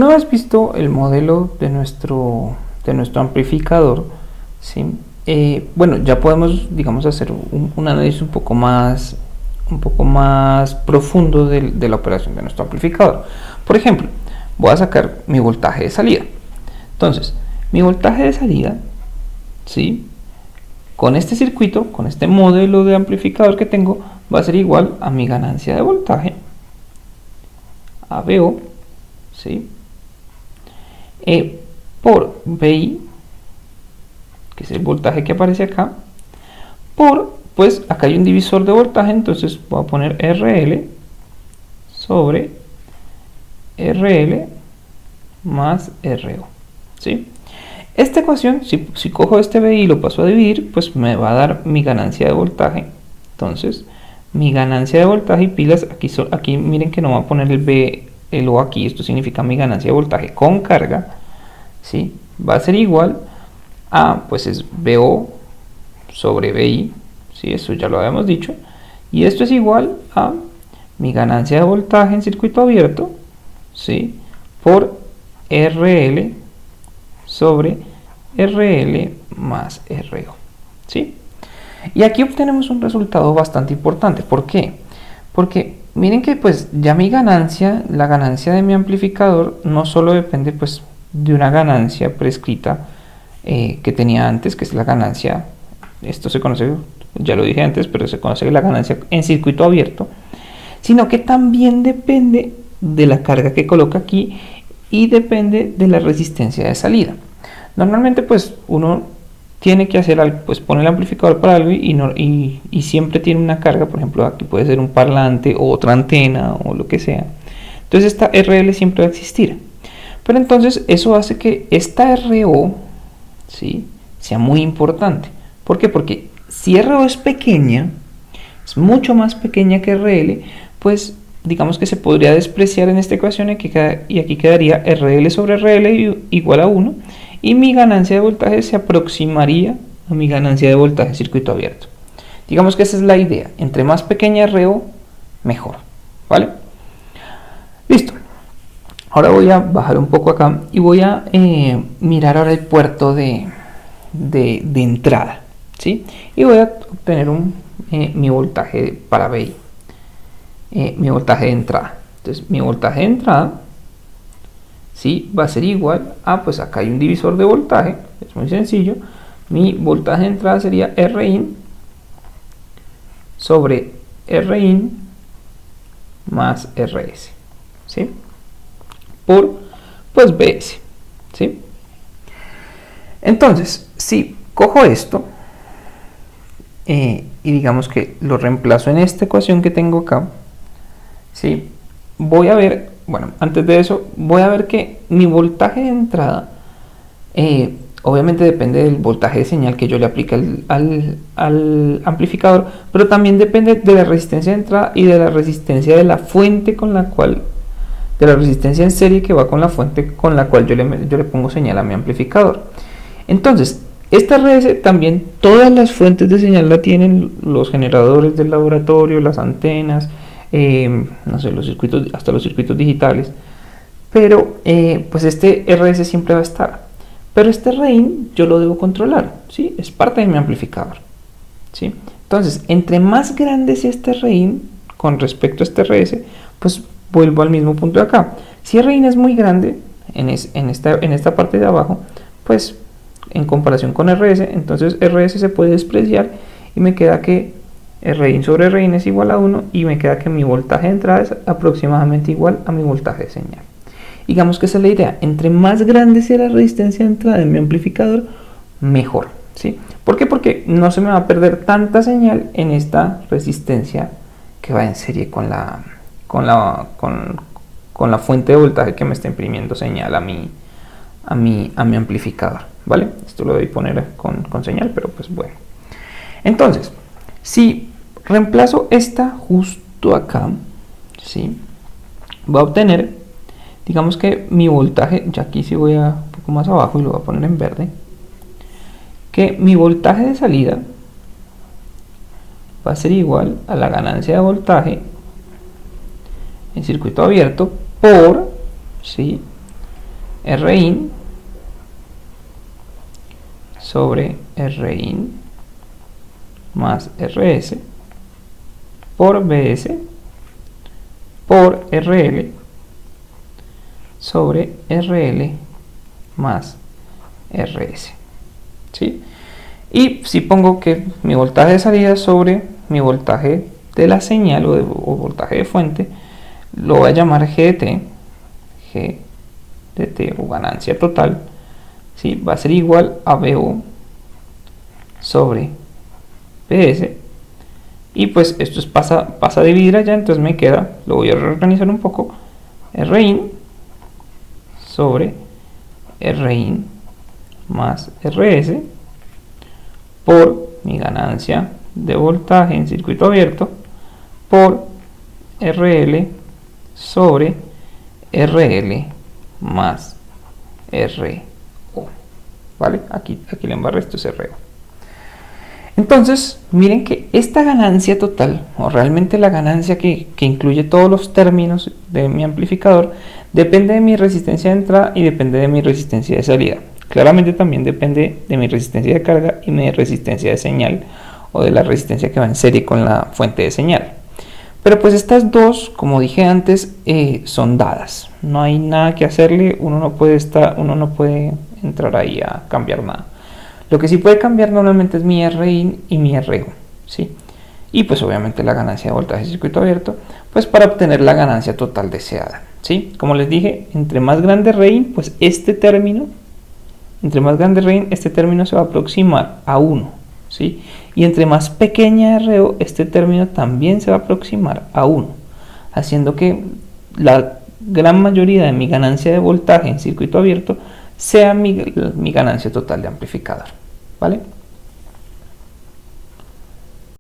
Una vez visto el modelo de nuestro amplificador, ¿sí? Bueno, ya podemos, digamos, hacer un análisis un poco más profundo de la operación de nuestro amplificador. Por ejemplo, voy a sacar mi voltaje de salida. Entonces, mi voltaje de salida, ¿sí?, con este circuito, con este modelo de amplificador que tengo, va a ser igual a mi ganancia de voltaje, ABO, ¿sí?, por VI, que es el voltaje que aparece acá, por, pues acá hay un divisor de voltaje, entonces voy a poner RL sobre RL más RO, ¿sí? Esta ecuación, si cojo este VI y lo paso a dividir, pues me va a dar mi ganancia de voltaje. Entonces, mi ganancia de voltaje, y pilas, aquí miren que no va a poner el O aquí, esto significa mi ganancia de voltaje con carga, ¿sí?, va a ser igual a, pues es VO sobre VI, ¿sí?, eso ya lo habíamos dicho, y esto es igual a mi ganancia de voltaje en circuito abierto, ¿sí?, por RL sobre RL más RO, ¿sí? Y aquí obtenemos un resultado bastante importante. ¿Por qué? Porque miren que pues ya mi ganancia, la ganancia de mi amplificador, no solo depende pues de una ganancia prescrita que tenía antes, que es la ganancia, esto se conoce, ya lo dije antes, pero se conoce la ganancia en circuito abierto, sino que también depende de la carga que coloca aquí y depende de la resistencia de salida. Normalmente pues uno tiene que hacer algo, pues pone el amplificador para algo y siempre tiene una carga, por ejemplo aquí puede ser un parlante o otra antena o lo que sea. Entonces esta RL siempre va a existir. Pero entonces eso hace que esta RO, ¿sí?, sea muy importante. ¿Por qué? Porque si RO es pequeña, es mucho más pequeña que RL, pues digamos que se podría despreciar en esta ecuación y aquí quedaría RL sobre RL igual a 1 y mi ganancia de voltaje se aproximaría a mi ganancia de voltaje en circuito abierto. Digamos que esa es la idea, entre más pequeña RO, mejor, ¿vale? Listo. Ahora voy a bajar un poco acá y voy a mirar ahora el puerto de entrada, ¿sí? Y voy a obtener mi voltaje para VI, mi voltaje de entrada. Entonces mi voltaje de entrada, ¿sí?, va a ser igual a, pues acá hay un divisor de voltaje, es muy sencillo, mi voltaje de entrada sería Rin sobre Rin más Rs, ¿sí?, por pues Bs, ¿sí? Entonces, si cojo esto y digamos que lo reemplazo en esta ecuación que tengo acá, ¿sí?, voy a ver, bueno, antes de eso, voy a ver que mi voltaje de entrada obviamente depende del voltaje de señal que yo le aplique al amplificador, pero también depende de la resistencia de entrada y de la resistencia de la fuente con la cual, de la resistencia en serie que va con la fuente con la cual yo le pongo señal a mi amplificador. Entonces, esta RS también, todas las fuentes de señal la tienen los generadores del laboratorio, las antenas, no sé, los circuitos, hasta los circuitos digitales, pero pues este RS siempre va a estar, pero este Rin yo lo debo controlar, ¿sí?, es parte de mi amplificador, ¿sí? Entonces, entre más grande sea este Rin con respecto a este RS, pues vuelvo al mismo punto de acá. Si Rin es muy grande en esta parte de abajo, pues en comparación con RS, entonces RS se puede despreciar y me queda que Rin sobre Rin es igual a 1 y me queda que mi voltaje de entrada es aproximadamente igual a mi voltaje de señal. Digamos que esa es la idea, entre más grande sea la resistencia de entrada de mi amplificador, mejor, ¿sí? ¿Por qué? Porque no se me va a perder tanta señal en esta resistencia que va en serie con la fuente de voltaje que me está imprimiendo señal a mi amplificador, ¿vale? Esto lo voy a poner con señal, pero pues bueno. Entonces, si reemplazo esta justo acá, ¿sí?, voy a obtener, digamos que mi voltaje, ya aquí sí voy a un poco más abajo y lo voy a poner en verde, que mi voltaje de salida va a ser igual a la ganancia de voltaje en circuito abierto por, ¿sí?, Rin sobre Rin más Rs por Bs por RL sobre RL más RS. ¿Sí? Y si pongo que mi voltaje de salida sobre mi voltaje de la señal o voltaje de fuente, lo voy a llamar GDT, GDT o ganancia total, ¿sí? Va a ser igual a BO sobre PS, y pues esto pasa a dividir allá, entonces me queda, lo voy a reorganizar un poco, Rin sobre Rin más RS por mi ganancia de voltaje en circuito abierto por RL sobre RL más RO. ¿Vale? Aquí le embarré, esto es RO. Entonces, miren que esta ganancia total, o realmente la ganancia que incluye todos los términos de mi amplificador, depende de mi resistencia de entrada y depende de mi resistencia de salida. Claramente también depende de mi resistencia de carga y mi resistencia de señal, o de la resistencia que va en serie con la fuente de señal. Pero pues estas dos, como dije antes, son dadas. No hay nada que hacerle, uno no puede entrar ahí a cambiar nada. Lo que sí puede cambiar normalmente es mi Rin y mi RO, ¿sí? Y pues obviamente la ganancia de voltaje de circuito abierto, pues para obtener la ganancia total deseada, ¿sí? Como les dije, entre más grande Rin, pues este término se va a aproximar a 1, ¿sí? Y entre más pequeña RO, este término también se va a aproximar a 1, haciendo que la gran mayoría de mi ganancia de voltaje en circuito abierto sea mi ganancia total de amplificador, ¿vale?